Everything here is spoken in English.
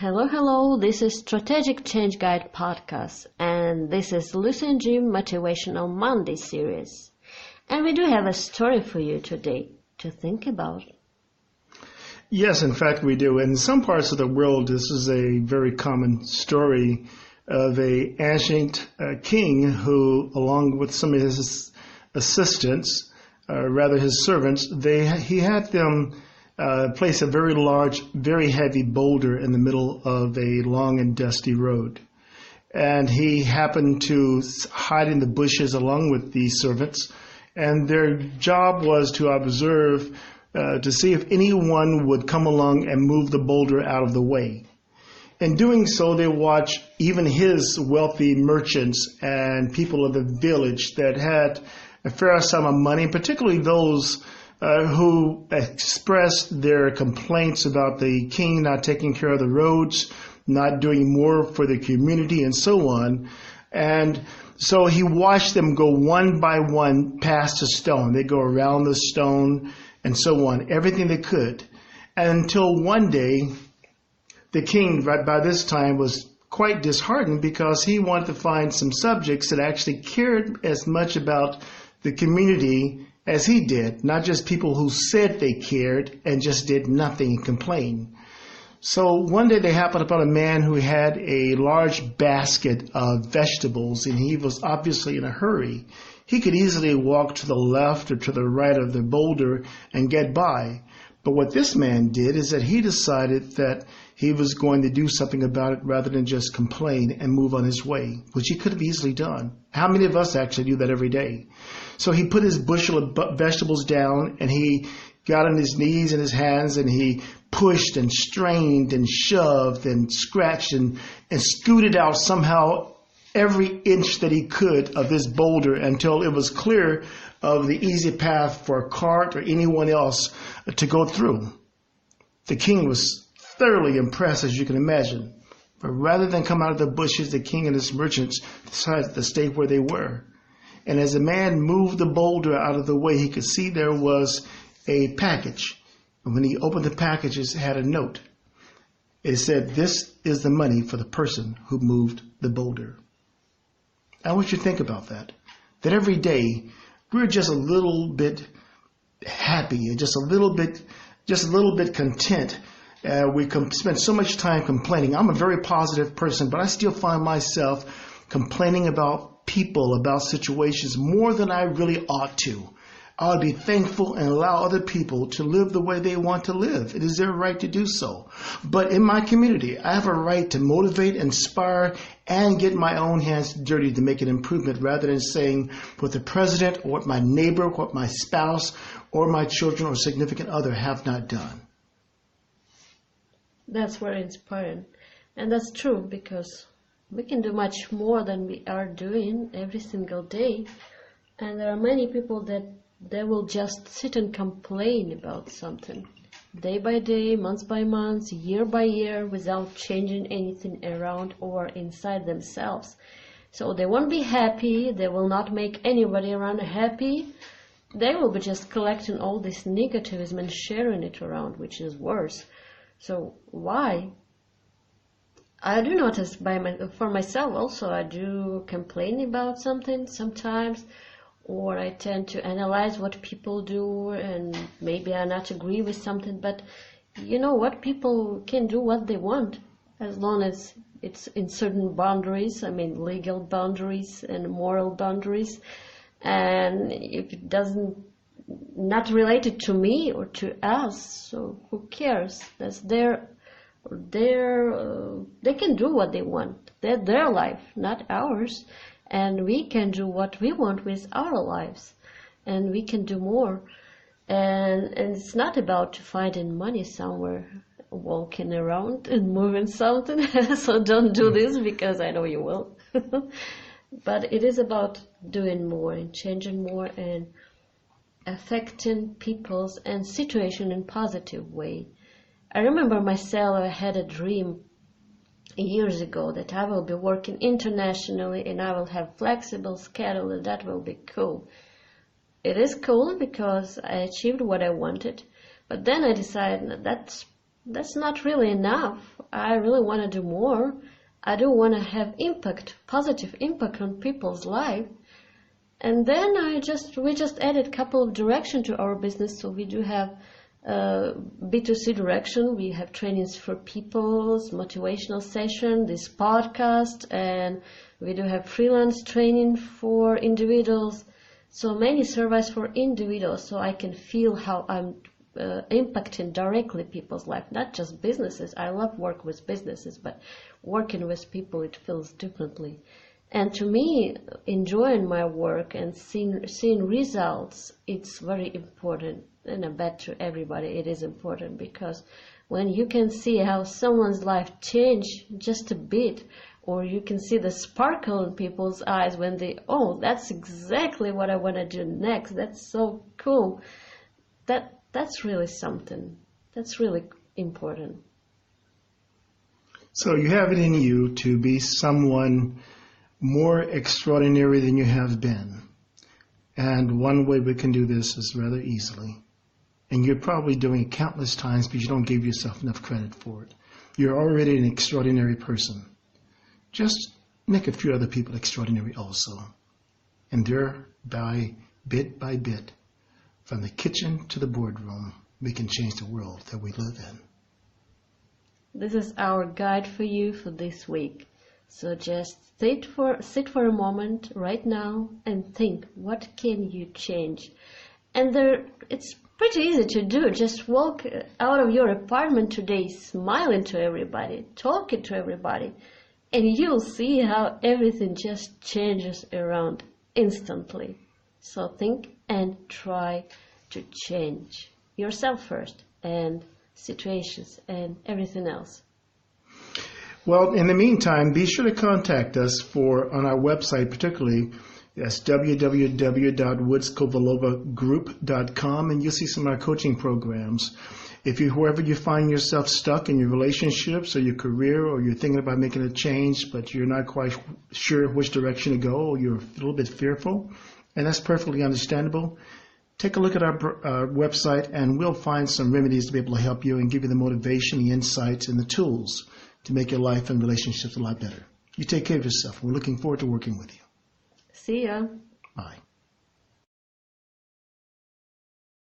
Hello, hello. This is Strategic Change Guide podcast, and this is Lucy and Jim Motivational Monday series. And we do have a story for you today to think about. Yes, in fact, we do. In some parts of the world, this is a very common story of a ancient king who, along with some of his assistants, rather his servants, he had them place a very large, very heavy boulder in the middle of a long and dusty road. And he happened to hide in the bushes along with the servants, and their job was to observe to see if anyone would come along and move the boulder out of the way. In doing so, they watched even his wealthy merchants and people of the village that had a fair sum of money, particularly those who expressed their complaints about the king not taking care of the roads, not doing more for the community, and so on. And so he watched them go one by one past the stone. They go around the stone and so on, everything they could. Until one day, the king, right by this time, was quite disheartened because he wanted to find some subjects that actually cared as much about the community as he did, not just people who said they cared and just did nothing and complained. So one day they happened upon a man who had a large basket of vegetables, and he was obviously in a hurry. He could easily walk to the left or to the right of the boulder and get by. But what this man did is that he decided that he was going to do something about it rather than just complain and move on his way, which he could have easily done. How many of us actually do that every day? So he put his bushel of vegetables down, and he got on his knees and his hands, and he pushed and strained and shoved and scratched and scooted out somehow every inch that he could of this boulder until it was clear of the easy path for a cart or anyone else to go through. The king was thoroughly impressed, as you can imagine. But rather than come out of the bushes, the king and his merchants decided to stay where they were. And as the man moved the boulder out of the way, he could see there was a package. And when he opened the package, it had a note. It said, "This is the money for the person who moved the boulder." I want you to think about that. That every day we're just a little bit happy and just a little bit content. We spend so much time complaining. I'm a very positive person, but I still find myself complaining about people, about situations more than I really ought to. I ought to be thankful and allow other people to live the way they want to live. It is their right to do so. But in my community, I have a right to motivate, inspire, and get my own hands dirty to make an improvement rather than saying what the president or what my neighbor, what my spouse or my children or significant other have not done. That's very inspiring. And that's true because we can do much more than we are doing every single day. And there are many people that they will just sit and complain about something day by day, month by month, year by year without changing anything around or inside themselves. So they won't be happy. They will not make anybody around happy. They will be just collecting all this negativism and sharing it around, which is worse. So why? I do notice for myself also, I do complain about something sometimes, or I tend to analyze what people do, and maybe I not agree with something, but you know what, people can do what they want as long as it's in certain boundaries, legal boundaries and moral boundaries, and if it doesn't not related to me or to us, so who cares? That's they can do what they want. That's their life, not ours. And we can do what we want with our lives. And we can do more. And it's not about finding money somewhere, walking around and moving something. So don't do this because I know you will. But it is about doing more and changing more and affecting people's and situation in positive way. I remember myself, I had a dream years ago that I will be working internationally and I will have flexible schedule, and that will be cool. It is cool because I achieved what I wanted, but then I decided that's that's not really enough. I really want to do more. I do want to have impact, positive impact on people's life. And then we just added a couple of direction to our business. So we do have B2C direction. We have trainings for people's motivational session, this podcast, and we do have freelance training for individuals. So many services for individuals, so I can feel how I'm impacting directly people's life, not just businesses. I love work with businesses, but working with people, it feels differently. And to me, enjoying my work and seeing results, it's very important. And I bet to everybody it is important, because when you can see how someone's life change just a bit, or you can see the sparkle in people's eyes when they, oh, that's exactly what I want to do next. That's so cool. That's really something. That's really important. So you have it in you to be someone more extraordinary than you have been. And one way we can do this is rather easily. And you're probably doing it countless times, but you don't give yourself enough credit for it. You're already an extraordinary person. Just make a few other people extraordinary also. And thereby, bit by bit, from the kitchen to the boardroom, we can change the world that we live in. This is our guide for you for this week. So just sit for a moment right now and think, what can you change? And it's pretty easy to do. Just walk out of your apartment today, smiling to everybody, talking to everybody, and you'll see how everything just changes around instantly. So think and try to change yourself first, and situations and everything else. Well, in the meantime, be sure to contact us on our website, particularly. That's www.woodskovalovagroup.com, and you'll see some of our coaching programs. Whoever you find yourself stuck in your relationships or your career, or you're thinking about making a change, but you're not quite sure which direction to go, or you're a little bit fearful, and that's perfectly understandable, take a look at our website, and we'll find some remedies to be able to help you and give you the motivation, the insights, and the tools to make your life and relationships a lot better. You take care of yourself. We're looking forward to working with you. See ya. Bye.